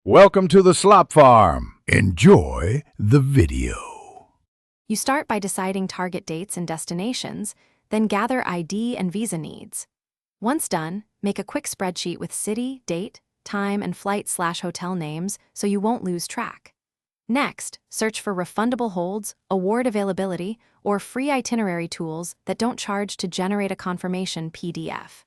Welcome to the Slop Farm. Enjoy the video. You start by deciding target dates and destinations, then gather ID and visa needs. Once done, make a quick spreadsheet with city, date, time, and flight/hotel names so you won't lose track. Next, search for refundable holds, award availability, or free itinerary tools that don't charge to generate a confirmation PDF.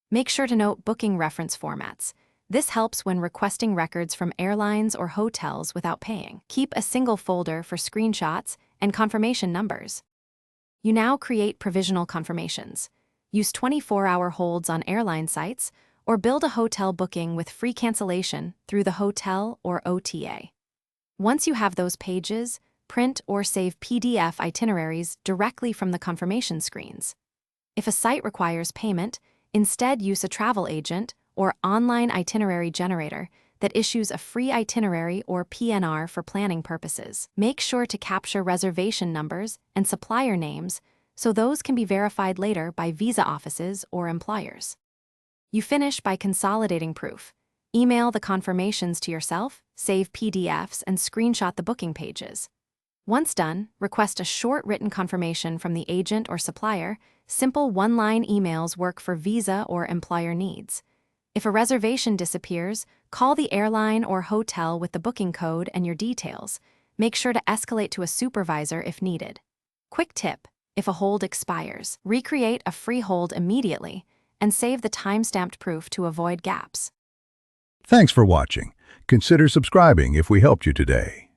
Make sure to note booking reference formats. This helps when requesting records from airlines or hotels without paying. Keep a single folder for screenshots and confirmation numbers. You now create provisional confirmations. Use 24-hour holds on airline sites, or build a hotel booking with free cancellation through the hotel or OTA. Once you have those pages, print or save PDF itineraries directly from the confirmation screens. If a site requires payment, instead use a travel agent or online itinerary generator that issues a free itinerary or PNR for planning purposes. Make sure to capture reservation numbers and supplier names so those can be verified later by visa offices or employers. You finish by consolidating proof. Email the confirmations to yourself, save PDFs, and screenshot the booking pages. Once done, request a short written confirmation from the agent or supplier. Simple one-line emails work for visa or employer needs. If a reservation disappears, call the airline or hotel with the booking code and your details. Make sure to escalate to a supervisor if needed. Quick tip: if a hold expires, recreate a free hold immediately and save the time-stamped proof to avoid gaps. Thanks for watching. Consider subscribing if we helped you today.